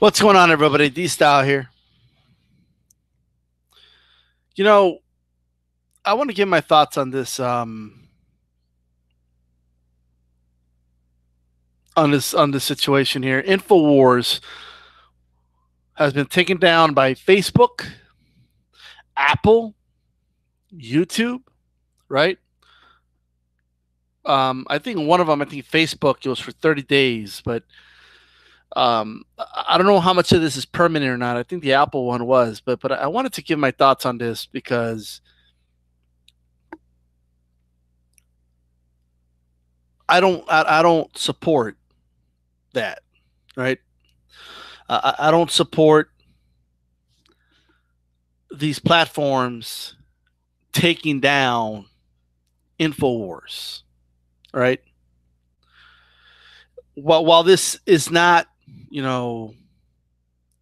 What's going on, everybody? D-Style here. You know, I want to give my thoughts on this situation here. Infowars has been taken down by Facebook, Apple, YouTube, right? I think one of them, I think Facebook, it was for 30 days, but I don't know how much of this is permanent or not. I think the Apple one was, but I wanted to give my thoughts on this because I don't support that, right? I don't support these platforms taking down Infowars, right? While this is not, a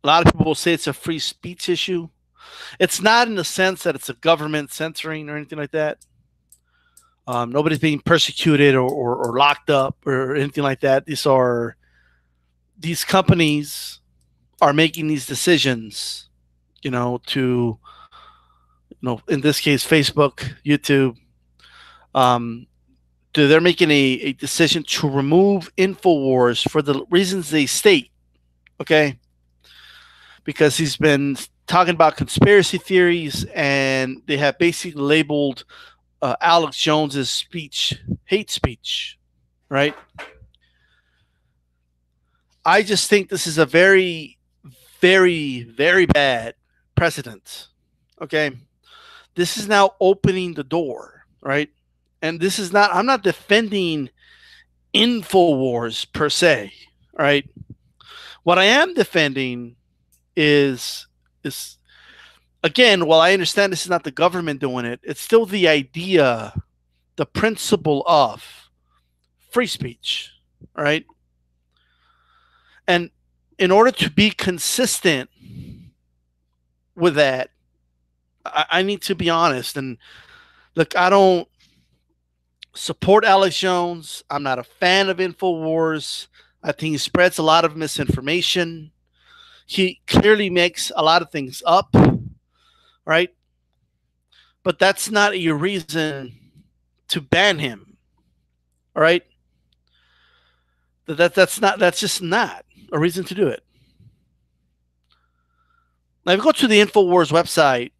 lot of people will say it's a free speech issue. It's not in the sense that it's a government censoring or anything like that. Nobody's being persecuted or locked up or anything like that. These companies are making these decisions, in this case, Facebook, YouTube. They're making a decision to remove Infowars for the reasons they state, okay? Because he's been talking about conspiracy theories, and they have basically labeled Alex Jones's speech hate speech, right? I just think this is a very, very, very bad precedent, okay? This is now opening the door, right? And this is not, I'm not defending Infowars per se, right? What I am defending is again, while I understand this is not the government doing it, it's still the idea, the principle of free speech, right? And in order to be consistent with that, I need to be honest. And look, I don't support Alex Jones. I'm not a fan of Infowars. I think he spreads a lot of misinformation. He clearly makes a lot of things up, right? But that's not a reason to ban him, all right? That's just not a reason to do it. Now, if you go to the Infowars website,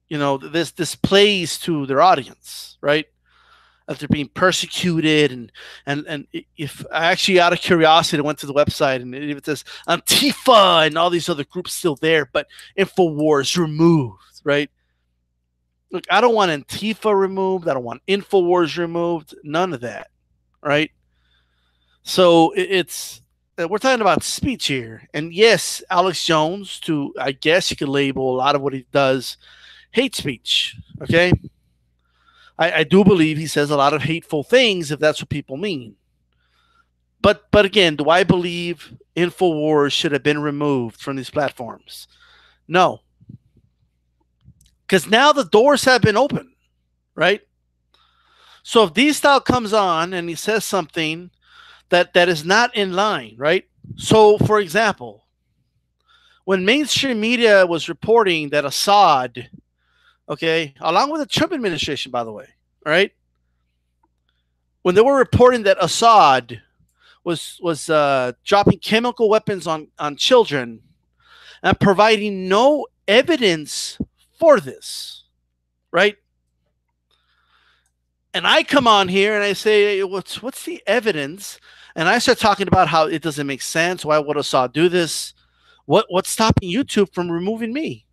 this plays to their audience, right? That they're being persecuted, and if I actually, out of curiosity, went to the website, and it even says Antifa and all these other groups still there, but Infowars removed, right? Look, I don't want Antifa removed. I don't want Infowars removed. None of that, right? So we're talking about speech here, and yes, Alex Jones, I guess you could label a lot of what he does hate speech, okay? I do believe he says a lot of hateful things, if that's what people mean. But again, do I believe Infowars should have been removed from these platforms? No. Because now the doors have been opened, right? So if D-Style comes on and he says something that is not in line, right? So, for example, when mainstream media was reporting that Assad, okay, along with the Trump administration, by the way, right? When they were reporting that Assad was dropping chemical weapons on children and providing no evidence for this, right? And I come on here and I say, what's the evidence? And I start talking about how it doesn't make sense. Why would Assad do this? What's stopping YouTube from removing me?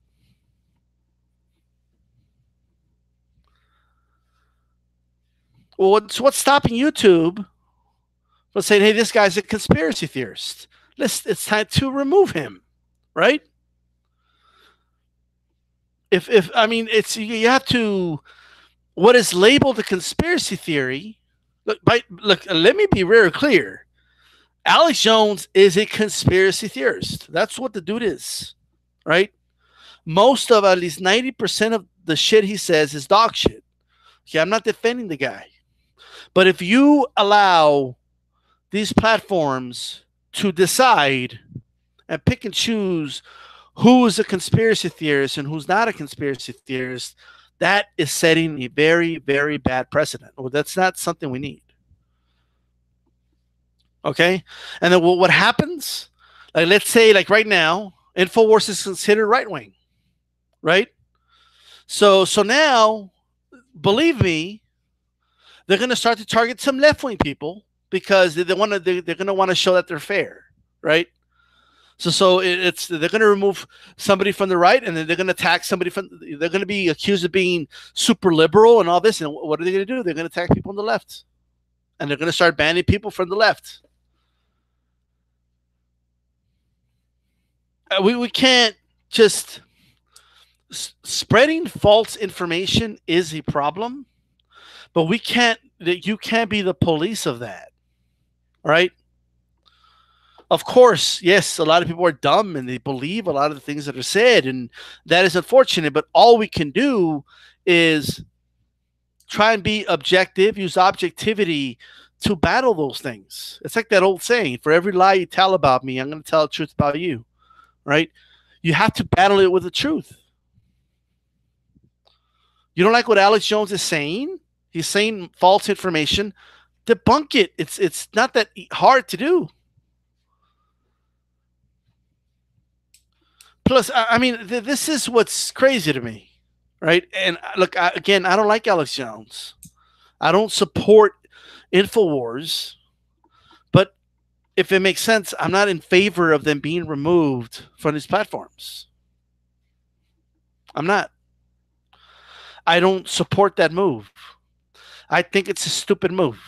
Well, what's stopping YouTube from saying, hey, this guy's a conspiracy theorist? It's time to remove him, right? If I mean, you have to, what is labeled a conspiracy theory. Look, let me be very clear. Alex Jones is a conspiracy theorist. That's what the dude is, right? Most of, at least 90% of the shit he says is dog shit. Okay, I'm not defending the guy. But if you allow these platforms to decide and pick and choose who is a conspiracy theorist and who's not a conspiracy theorist, that is setting a very, very bad precedent. Well, that's not something we need. Okay? And then what happens? Like, let's say, like right now, Infowars is considered right wing, right? So now, believe me, they're going to start to target some left wing people because they're going to want to show that they're fair, right? So they're going to remove somebody from the right, and then they're going to attack somebody they're going to be accused of being super liberal and all this. And what are they going to do? They're going to attack people on the left, and they're going to start banning people from the left. We can't just spreading false information is a problem, but you can't be the police of that, right? Of course, yes, a lot of people are dumb and they believe a lot of the things that are said, and that is unfortunate, but all we can do is try and be objective, use objectivity to battle those things. It's like that old saying, for every lie you tell about me, I'm going to tell the truth about you, right? You have to battle it with the truth. You don't like what Alex Jones is saying? He's saying false information. Debunk it. It's not that hard to do. Plus, I mean, this is what's crazy to me, right? And look, again, I don't like Alex Jones. I don't support Infowars. But if it makes sense, I'm not in favor of them being removed from these platforms. I'm not. I don't support that move. I think it's a stupid move.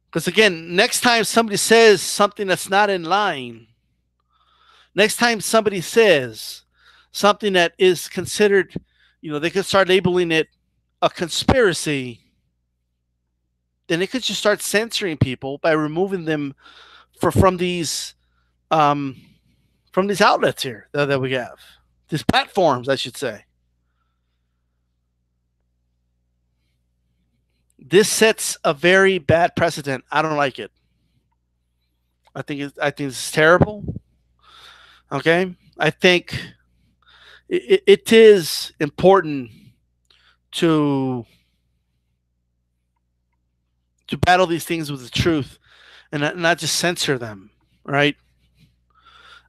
Because again, next time somebody says something that's not in line, next time somebody says something that is considered, they could start labeling it a conspiracy, then they could just start censoring people by removing them from these outlets here that we have, these platforms, I should say. This sets a very bad precedent. I don't like it. I think it's terrible. Okay, I think it is important to battle these things with the truth and not just censor them, right?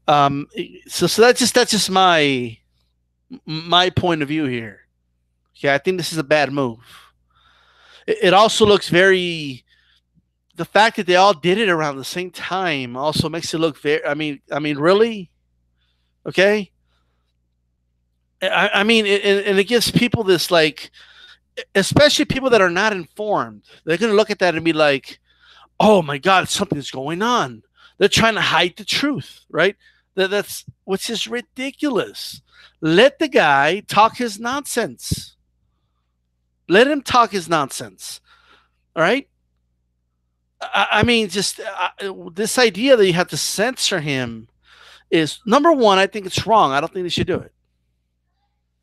So that's just my point of view here. Okay, I think this is a bad move. It also looks very. The fact that they all did it around the same time also makes it look very. I mean, really, okay. I mean, and it gives people this, like, especially people that are not informed. They're going to look at that and be like, "Oh my God, something's going on." They're trying to hide the truth, right? That's which is ridiculous. Let the guy talk his nonsense. Let him talk his nonsense. All right. I mean, just this idea that you have to censor him is, number one, I think it's wrong. I don't think they should do it.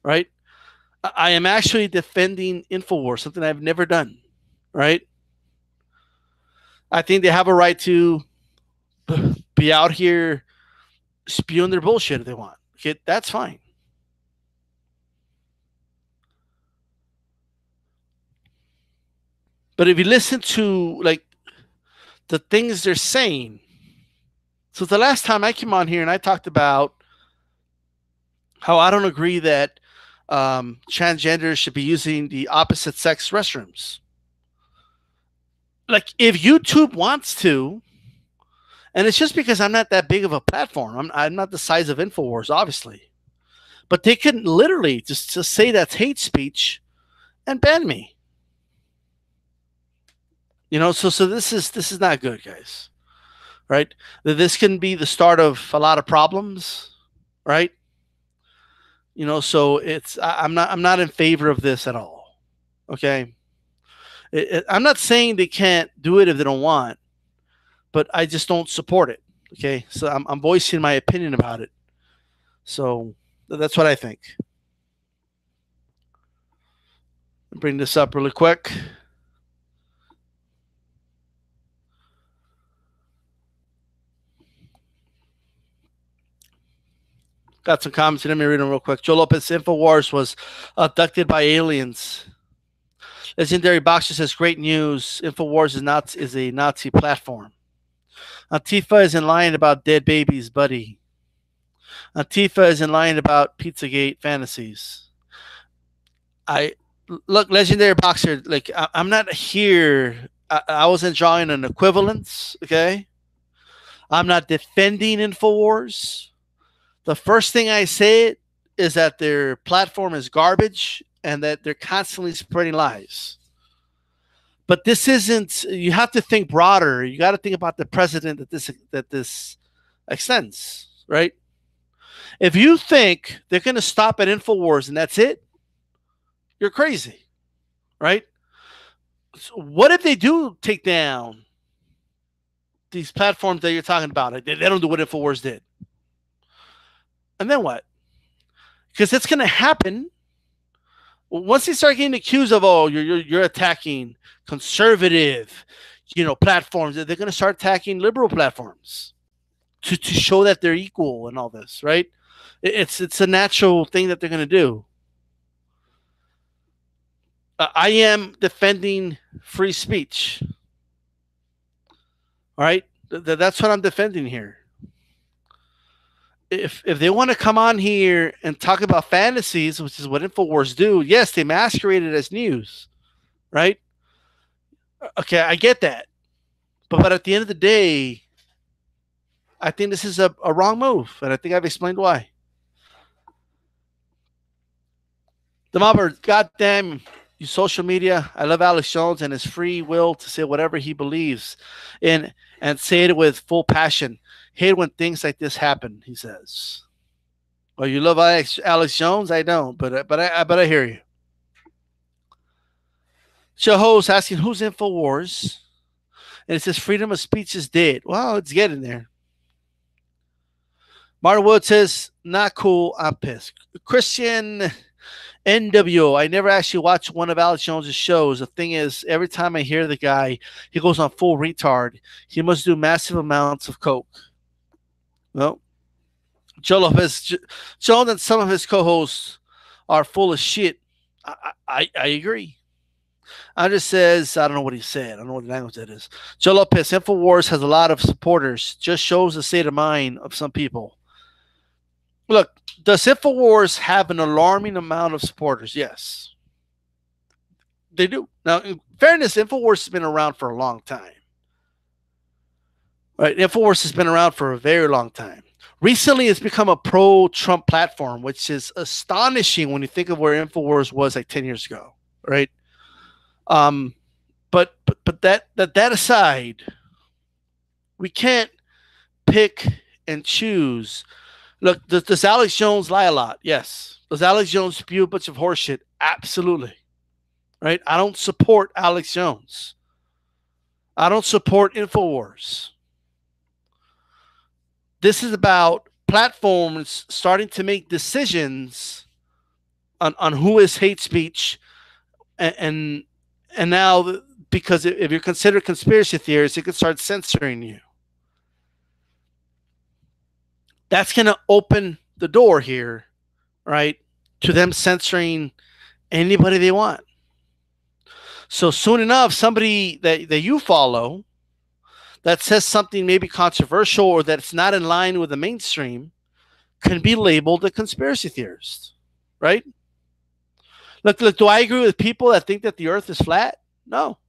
Right. I am actually defending Infowars, something I've never done. Right. I think they have a right to be out here spewing their bullshit if they want. Okay, that's fine. But if you listen to, like, the things they're saying, so the last time I came on here and I talked about how I don't agree that transgenders should be using the opposite sex restrooms. Like, if YouTube wants to, and it's just because I'm not that big of a platform, I'm not the size of Infowars, obviously, but they can literally just say that's hate speech and ban me. So this is not good, guys. Right? This can be the start of a lot of problems, right? So I'm not in favor of this at all. Okay? I'm not saying they can't do it if they don't want, but I just don't support it. Okay? So I'm voicing my opinion about it. So that's what I think. Bring this up really quick. Got some comments. Let me read them real quick. Joe Lopez, Infowars was abducted by aliens. Legendary Boxer says, great news. Infowars is a Nazi platform. Antifa isn't lying about dead babies, buddy. Antifa isn't lying about Pizzagate fantasies. Look, Legendary Boxer, like, I'm not here. I wasn't drawing an equivalence, okay? I'm not defending Infowars. The first thing I say is that their platform is garbage and that they're constantly spreading lies. But this isn't, you have to think broader. You got to think about the precedent that this extends, right? If you think they're going to stop at Infowars and that's it, you're crazy, right? So what if they do take down these platforms that you're talking about? They don't do what Infowars did. And then what? Because it's going to happen. Once they start getting accused of, oh, you're attacking conservative, platforms, they're going to start attacking liberal platforms to show that they're equal and all this, right? It's a natural thing that they're going to do. I am defending free speech. All right? That's what I'm defending here. If they want to come on here and talk about fantasies, which is what Infowars do, yes, they masquerade it as news, right? Okay, I get that. But at the end of the day, I think this is a wrong move, and I think I've explained why. The Mobber, goddamn you social media. I love Alex Jones and his free will to say whatever he believes in and say it with full passion. Hate when things like this happen, he says. Well, you love Alex Jones? I don't, but I hear you. Shahos asking, who's Infowars? And it says freedom of speech is dead. Well, it's getting there. Martin Wood says, not cool, I'm pissed. Christian NWO, I never actually watched one of Alex Jones' shows. The thing is, every time I hear the guy, he goes on full retard. He must do massive amounts of coke. Well, Joe Lopez, Jones and some of his co-hosts are full of shit. I agree. Andres says, I don't know what he said. I don't know what language that is. Joe Lopez, Infowars has a lot of supporters. Just shows the state of mind of some people. Look, does Infowars have an alarming amount of supporters? Yes. They do. Now, in fairness, Infowars has been around for a long time. Right? Infowars has been around for a very long time. Recently, it's become a pro-Trump platform, which is astonishing when you think of where Infowars was like 10 years ago, right? But that aside, we can't pick and choose. Look, does Alex Jones lie a lot? Yes. Does Alex Jones spew a bunch of horseshit? Absolutely. Right? I don't support Alex Jones. I don't support Infowars. This is about platforms starting to make decisions on who is hate speech, and now, because if you're considered conspiracy theorists, it could start censoring you. That's going to open the door here, right, to them censoring anybody they want. So soon enough, somebody that you follow that says something maybe controversial or that's not in line with the mainstream can be labeled a conspiracy theorist, right? Look, do I agree with people that think that the earth is flat? No.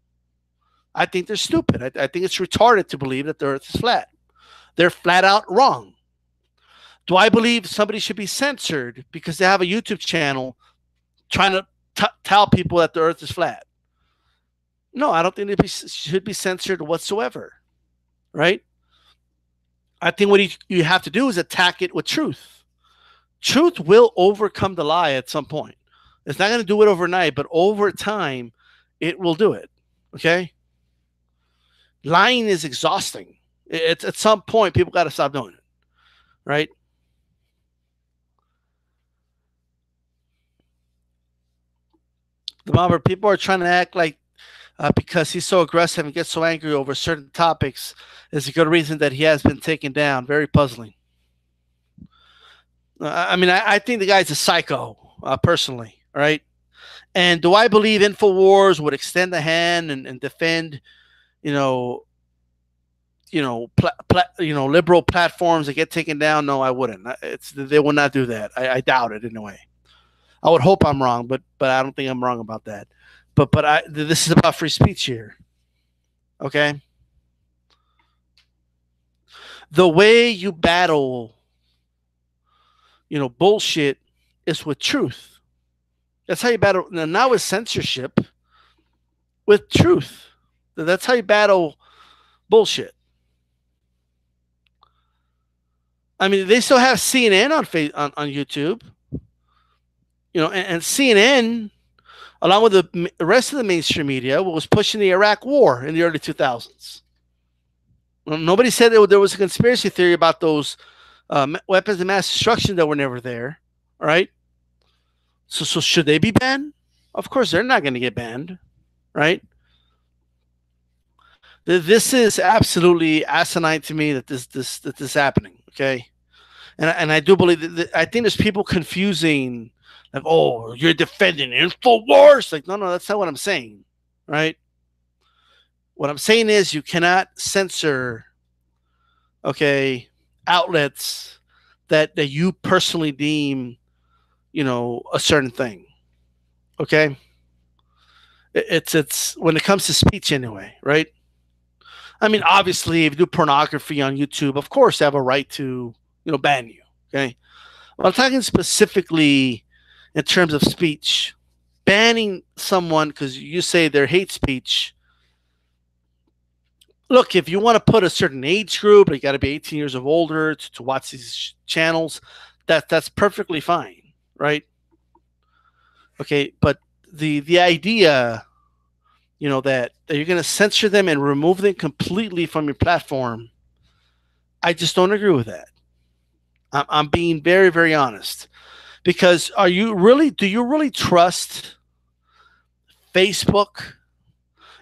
I think they're stupid. I think it's retarded to believe that the earth is flat. They're flat out wrong. Do I believe somebody should be censored because they have a YouTube channel trying to tell people that the earth is flat? No, I don't think they should be censored whatsoever, right? I think what you have to do is attack it with truth. Truth will overcome the lie at some point. It's not going to do it overnight, but over time, it will do it, okay? Lying is exhausting. It's at some point, people got to stop doing it, right? The Mobber, people are trying to act like because he's so aggressive and gets so angry over certain topics is a good reason that he has been taken down. Very puzzling. I mean, I think the guy's a psycho, personally. All right. And do I believe Infowars would extend a hand and defend, you know, liberal platforms that get taken down? No, I wouldn't. They will not do that. I doubt it in a way. I would hope I'm wrong, but I don't think I'm wrong about that. But this is about free speech here. Okay. The way you battle, bullshit is with truth. That's how you battle. Now with censorship, with truth. That's how you battle bullshit. I mean, they still have CNN on YouTube, and CNN, along with the rest of the mainstream media, was pushing the Iraq War in the early 2000s. Well, nobody said there was a conspiracy theory about those weapons of mass destruction that were never there. All right. So should they be banned? Of course, they're not going to get banned, right? This is absolutely asinine to me that this is happening. Okay, and I do believe that I think there's people confusing, like, oh, you're defending Infowars. Like, no, that's not what I'm saying, right? What I'm saying is you cannot censor, okay, outlets that you personally deem, a certain thing. Okay, it's when it comes to speech anyway, right? I mean, obviously, if you do pornography on YouTube, of course, they have a right to, ban you. Okay, well, I'm talking specifically in terms of speech. Banning someone because you say they're hate speech. Look, if you want to put a certain age group, you got to be 18 years of older to watch these channels. That's perfectly fine, right? Okay, but the idea, that you're going to censor them and remove them completely from your platform, I just don't agree with that. I'm being very, very honest. Because do you really trust Facebook,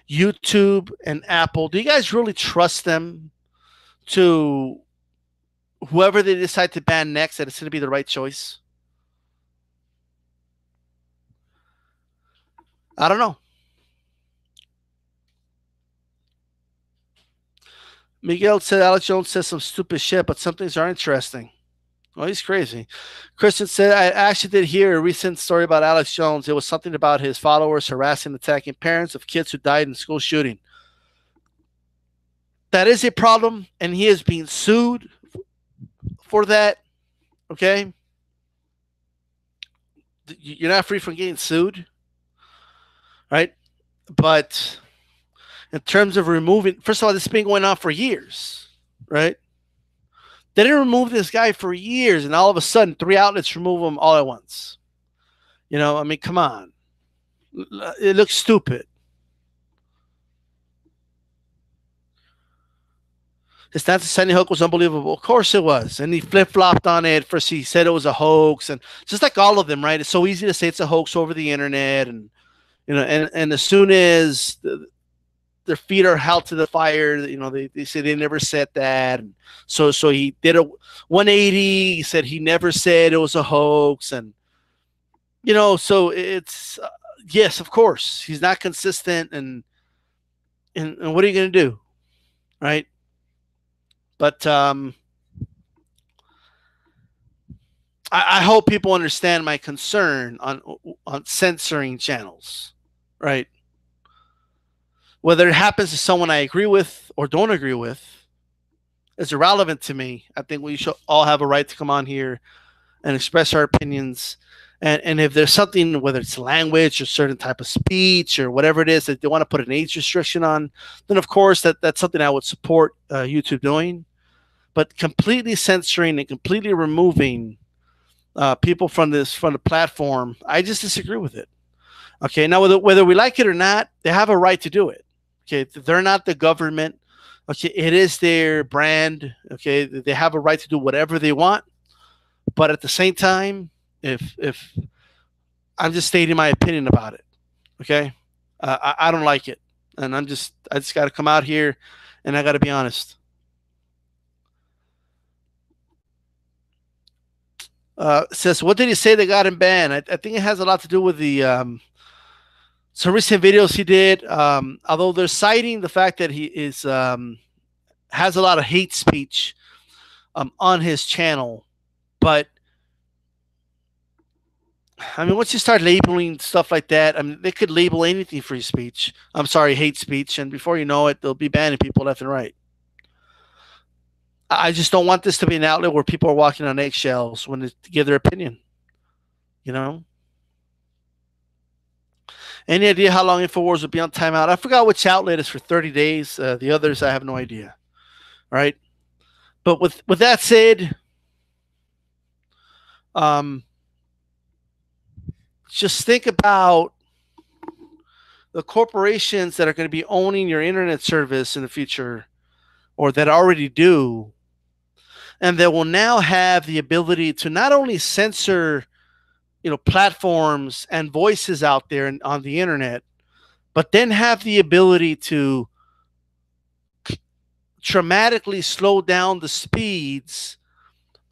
YouTube, and Apple? Do you guys really trust them to whoever they decide to ban next, that it's going to be the right choice? I don't know. Miguel said Alex Jones says some stupid shit, but some things are interesting. Well, he's crazy. Christian said, I actually did hear a recent story about Alex Jones. It was something about his followers harassing and attacking parents of kids who died in school shooting. That is a problem, and he is being sued for that. Okay? You're not free from getting sued, right? But in terms of removing, first of all, this has been going on for years, right? They didn't remove this guy for years, and all of a sudden, 3 outlets remove him all at once. I mean, come on. It looks stupid. His stance to Sandy Hook was unbelievable. Of course it was. And he flip-flopped on it. First he said it was a hoax. And just like all of them, right? It's so easy to say it's a hoax over the internet. And, and as soon as their feet are held to the fire, they say they never said that. And so he did a 180. He said he never said it was a hoax. And, so it's, yes, of course. He's not consistent. And what are you going to do? Right? But I hope people understand my concern on censoring channels, right? Whether it happens to someone I agree with or don't agree with is irrelevant to me. I think we should all have a right to come on here and express our opinions. And if there's something, whether it's language or certain type of speech or whatever it is that they want to put an age restriction on, then of course that's something I would support YouTube doing. But completely censoring and completely removing people from the platform, I just disagree with it. Okay, now whether we like it or not, they have a right to do it. Okay, they're not the government. Okay, it is their brand. Okay, they have a right to do whatever they want. But at the same time, if I'm just stating my opinion about it, okay, I don't like it, and I just got to come out here, and I got to be honest. Says, what did he say that got him banned? I think it has a lot to do with the some recent videos he did. Although they're citing the fact that he is has a lot of hate speech on his channel, but I mean, once you start labeling stuff like that, I mean, they could label anything free speech. I'm sorry, hate speech, and before you know it, they'll be banning people left and right. I just don't want this to be an outlet where people are walking on eggshells when they give their opinion. You know. Any idea how long Infowars will be on timeout? I forgot which outlet is for 30 days. The others, I have no idea. All right. But with that said, just think about the corporations that are going to be owning your internet service in the future, or that already do, and that will now have the ability to not only censor, platforms and voices out there on the internet, but then have the ability to dramatically slow down the speeds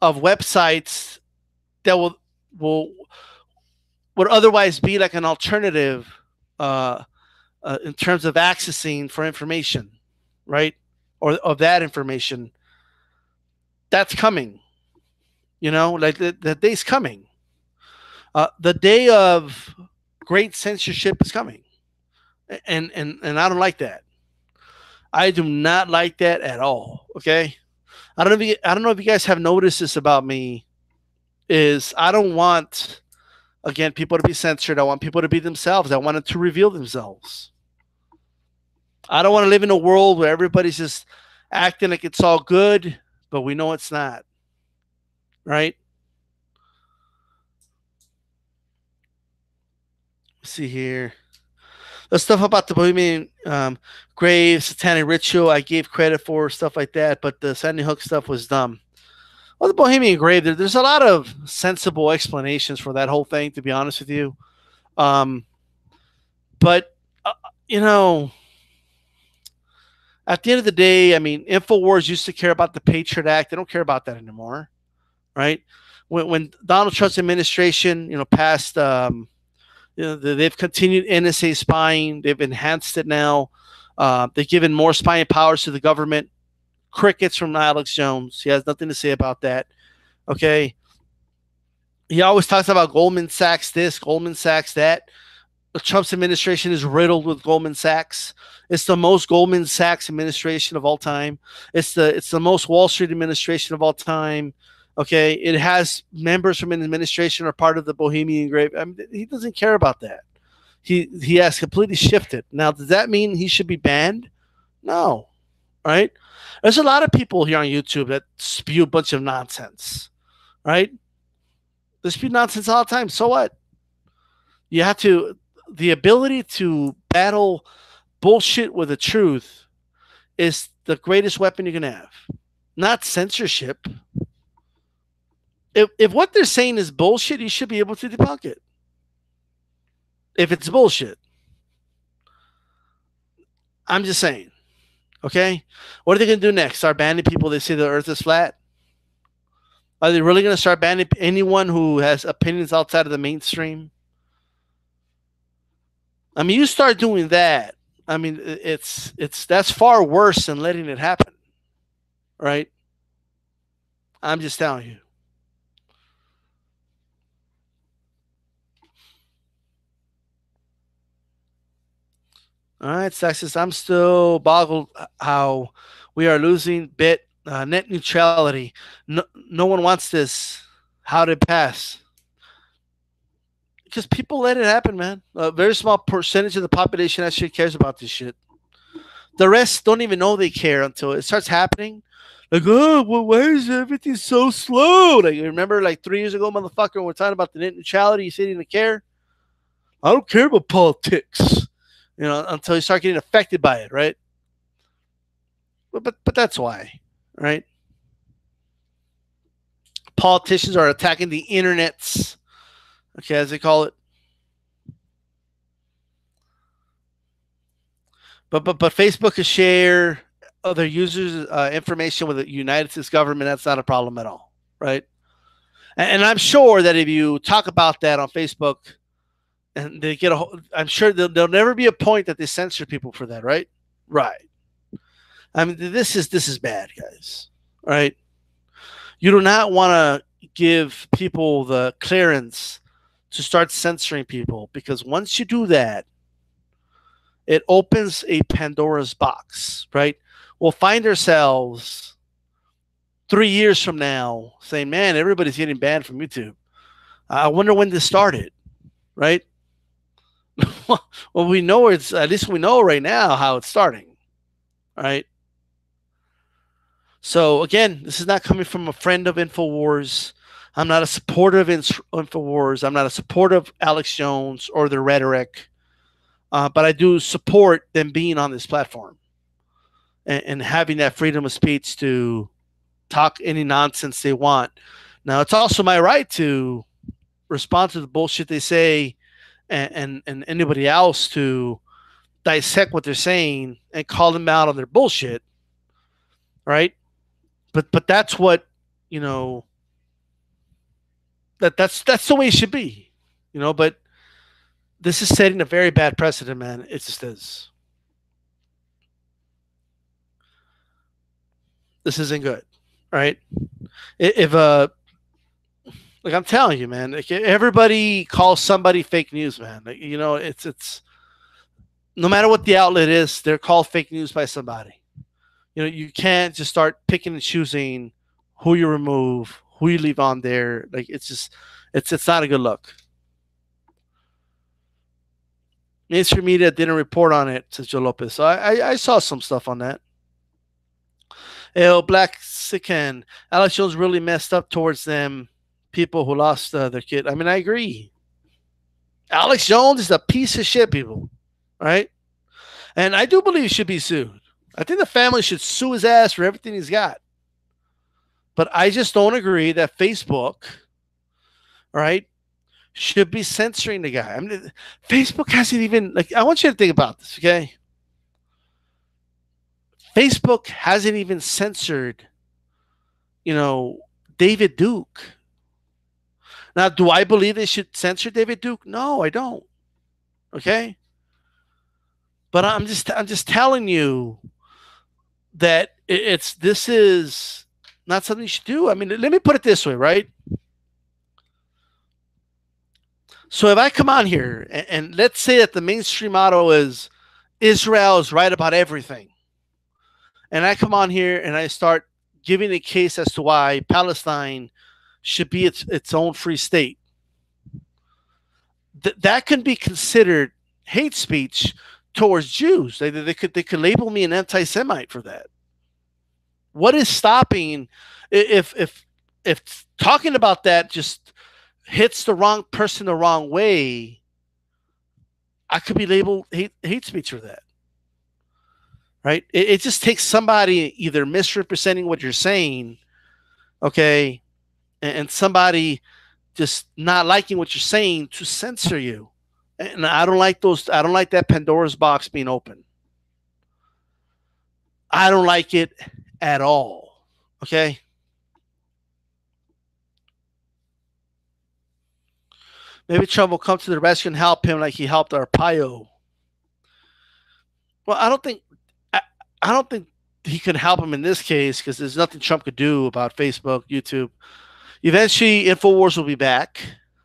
of websites that would otherwise be like an alternative in terms of accessing for information, right? Or of that information. That's coming. Like the day's coming. The day of great censorship is coming. And I don't like that. I do not like that at all. Okay. I don't know if you guys have noticed this about me, is I don't want, again, people to be censored. I want people to be themselves. I want them to reveal themselves. I don't want to live in a world where everybody's just acting like it's all good, but we know it's not. Right? Let's see here. The stuff about the Bohemian grave, satanic ritual, I gave credit for, stuff like that, but the Sandy Hook stuff was dumb. Well, the Bohemian grave, there's a lot of sensible explanations for that whole thing, to be honest with you. But, at the end of the day, I mean, Infowars used to care about the Patriot Act. They don't care about that anymore, right? When Donald Trump's administration, passed, they've continued NSA spying. They've enhanced it now. They've given more spying powers to the government. Crickets from Alex Jones. He has nothing to say about that. Okay. He always talks about Goldman Sachs this, Goldman Sachs that. Trump's administration is riddled with Goldman Sachs. It's the most Goldman Sachs administration of all time. It's the most Wall Street administration of all time. Okay, it has members from an administration are part of the Bohemian grave. I mean, he doesn't care about that. He has completely shifted. Now, does that mean he should be banned? No, right? There's a lot of people here on YouTube that spew a bunch of nonsense, right? They spew nonsense all the time. So what? You have to, the ability to battle bullshit with the truth is the greatest weapon you can have, not censorship. If what they're saying is bullshit, you should be able to debunk it. If it's bullshit. I'm just saying. Okay? What are they going to do next? Start banning people that say the earth is flat? Are they really going to start banning anyone who has opinions outside of the mainstream? I mean, you start doing that. I mean, that's far worse than letting it happen. Right? I'm just telling you. All right, Texas. I'm still boggled how we are losing net neutrality. No one wants this. How did it pass? Because people let it happen, man. A very small percentage of the population actually cares about this shit. The rest don't even know they care until it starts happening. Like, oh, well, why is everything so slow? Like, remember, like 3 years ago, motherfucker, we're talking about the net neutrality. You said you didn't care. I don't care about politics. Until you start getting affected by it, right? But that's why, right? Politicians are attacking the internets, okay, as they call it. But Facebook can share other users' information with the United States government. That's not a problem at all, right? And I'm sure that if you talk about that on Facebook, and they get I'm sure there'll never be a point that they censor people for that, right? Right. I mean, this is bad, guys. Right? You do not want to give people the clearance to start censoring people, because once you do that, it opens a Pandora's box, right? We'll find ourselves 3 years from now saying, man, everybody's getting banned from YouTube. I wonder when this started, right? Well, we know it's, at least we know right now how it's starting, right? So again, this is not coming from a friend of Infowars. I'm not a supporter of Infowars. I'm not a supporter of Alex Jones or their rhetoric, but I do support them being on this platform and having that freedom of speech to talk any nonsense they want. Now, it's also my right to respond to the bullshit they say, and anybody else to dissect what they're saying and call them out on their bullshit, right? But that's what, you know, that's the way it should be, you know. But this is setting a very bad precedent, man. It just is. This isn't good, right? If like I'm telling you, man, like everybody calls somebody fake news, man. Like, you know, it's no matter what the outlet is, they're called fake news by somebody. You know, you can't just start picking and choosing who you remove, who you leave on there. Like, it's just, it's not a good look. Mainstream media didn't report on it, says Joe Lopez. So I saw some stuff on that. Black Sican, Alex Jones really messed up towards them people who lost their kid. I mean, I agree. Alex Jones is a piece of shit, people, right? And I do believe he should be sued. I think the family should sue his ass for everything he's got. But I just don't agree that Facebook, right, should be censoring the guy. I mean, Facebook hasn't even, like, I want you to think about this, okay? Facebook hasn't even censored, you know, David Duke. Now, do I believe they should censor David Duke? No, I don't. Okay? But I'm just telling you that this is not something you should do. I mean, let me put it this way, right? So if I come on here and let's say that the mainstream motto is Israel is right about everything, and I come on here and I start giving a case as to why Palestine should be its own free state, that can be considered hate speech towards Jews. They could label me an anti-Semite for that. What is stopping if talking about that just hits the wrong person the wrong way? I could be labeled hate speech for that, right? It just takes somebody either misrepresenting what you're saying, okay, and somebody just not liking what you're saying to censor you. And I don't like those. I don't like that Pandora's box being open. I don't like it at all. Okay. Maybe Trump will come to the rescue and help him like he helped Arpaio. Well, I don't think he can help him in this case, because there's nothing Trump could do about Facebook, YouTube. Eventually, Infowars will be back,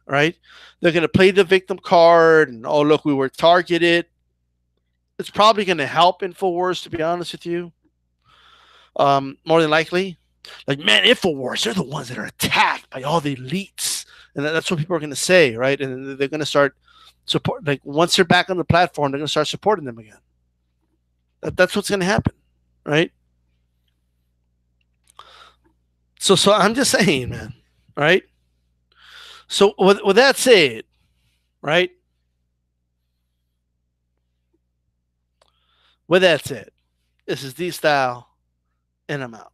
right? They're going to play the victim card, and oh, look, we were targeted. It's probably going to help Infowars, to be honest with you. More than likely. Like, man, Infowars, they're the ones that are attacked by all the elites. And that's what people are going to say, right? And they're going to start support. Like, once they're back on the platform, they're going to start supporting them again. That's what's going to happen, right? So I'm just saying, man, right? So with that said, right? With that said, this is DStyle, and I'm out.